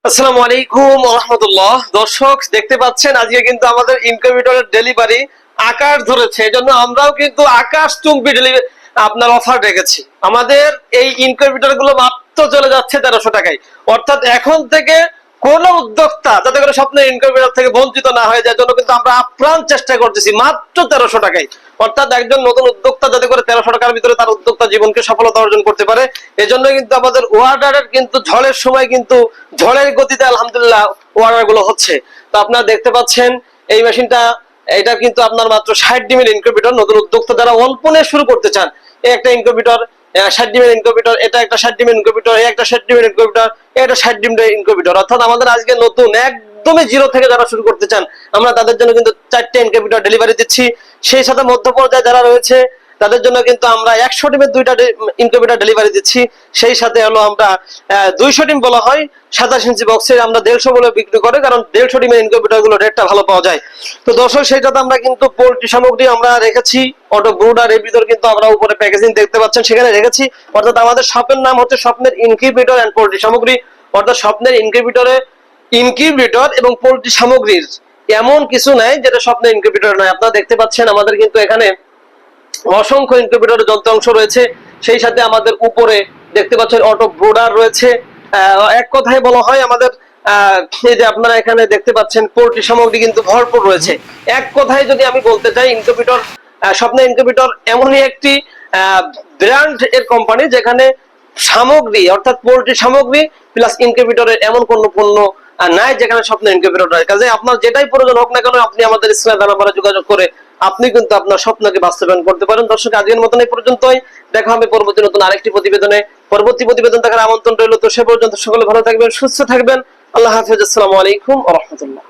আসসালামু আলাইকুম ওয়া রাহমাতুল্লাহ। দর্শক দেখতে পাচ্ছেন আজকে কিন্তু আমাদের ইনকিউবেটরের ডেলিভারি আকাশ ধরেছে, এজন্য আমরাও কিন্তু আকাশচুম্বী ডেলিভারি আপনার অফার রেখেছি। আমাদের এই ইনকিউবেটর গুলো মাত্র চলে যাচ্ছে 1300 টাকায়। অর্থাৎ এখন থেকে কোন উদ্যোক্তা যাতে করে স্বপ্নের ইনকিউবেটর থেকে বঞ্চিত না হয়ে যায়, জন্য কিন্তু আমরা আপ্রাণ চেষ্টা করতেছি মাত্র 1300 টাকায়। অর্থাৎ একজন নতুন উদ্যোক্তা যাতে করে 1300 টাকার ভিতরে তার উদ্যোক্তা জীবনকে সফলতা অর্জন করতে পারে, এজন্য কিন্তু আমাদের অর্ডারের কিন্তু ঝড়ের সময় কিন্তু ঝড়ের গতিতে আলহামদুলিল্লাহ অর্ডার গুলো হচ্ছে। তো আপনারা দেখতে পাচ্ছেন এই মেশিনটা, এটা কিন্তু আপনার মাত্র 60 ডিমের ইনকিউবেটর। নতুন উদ্যোক্তা যারা অল্প নিয়ে শুরু করতে চান, এই একটা ইনকিউবেটর 60 ডিমের ইনকিউবেটর, এটা একটা 60 ডিমের ইনকিউবেটর, এই একটা 60 ডিমের ইনকিউবেটর, এটা 60 ডিমের ইনকিউবেটর। অর্থাৎ আমাদের আজকে নতুন একদমই জিরো থেকে যারা শুরু করতে চান, আমরা তাদের জন্য কিন্তু 4টে ইনকিউবেটর ডেলিভারি দিচ্ছি। সেই সাথে মধ্য পর্যায়ে যারা রয়েছে তাদের জন্য কিন্তু আমরা 100 ডিমের 2টা ইনকিউবেটর ডেলিভারি দিচ্ছি। সেই সাথে হলো আমরা 200 ডিম বলা হয় 27 ইঞ্চি বক্সে আমরা 150 বলে বিক্রি করে, কারণ 150 ডিমের ইনকিউবেটর গুলো রেটটা ভালো পাওয়া যায়। তো দর্শক সেইটাতে আমরা কিন্তু পোল্ট্রি সামগ্রী আমরা রেখেছি, অটো ব্রুডার এর ভিতর কিন্তু আমরা উপরে প্যাকেজিং দেখতে পাচ্ছেন সেখানে রেখেছি। অর্থাৎ আমাদের শপের নাম হচ্ছে স্বপ্নের ইনকিউবেটর এন্ড পোল্ট্রি সামগ্রী। অর্থাৎ স্বপ্নের ইনকিউবেটর এবং পোল্ট্রি সামগ্রীর এমন কিছু নাই যেটা স্বপ্নের ইনকিউবেটর নয়। আপনারা দেখতে পাচ্ছেন আমাদের কিন্তু এখানে অসংখ্য ইনকিউবেটরের যন্ত্রাংশ রয়েছে। সেই সাথে আমাদের উপরে দেখতে পাচ্ছেন অটো ব্রোডার রয়েছে। এক কথায় বলা হয় আমাদের এই যে আপনারা এখানে দেখতে পাচ্ছেন পোল্ট্রি সামগ্রী কিন্তু ভরপুর রয়েছে। এক কথায় যদি আমি বলতে চাই, ইনকিউবেটর স্বপ্নের ইনকিউবেটর এমনই একটি ব্র্যান্ড এর কোম্পানি যেখানে সামগ্রী অর্থাৎ পোল্ট্রি সামগ্রী প্লাস ইনকিউবেটরের এমন কোন পণ্য নাই যেখানে স্বপ্নের ইনকিউবেটর নয়। কাজে আপনার যেটাই প্রয়োজন হোক না কেন, আপনি আমাদের স্ক্রিনে নাম্বারে যোগাযোগ করে আপনি কিন্তু আপনার স্বপ্নকে বাস্তবায়ন করতে পারেন। দর্শক আজকের মতন এই পর্যন্তই, দেখা হবে পরবর্তী নতুন আরেকটি প্রতিবেদনে। পরবর্তী প্রতিবেদন দেখার আমন্ত্রণ রইল। তো সে পর্যন্ত সকলে ভালো থাকবেন, সুস্থ থাকবেন। আল্লাহ হাফেজ। আসসালামু আলাইকুম ওয়া রাহমাতুল্লাহ।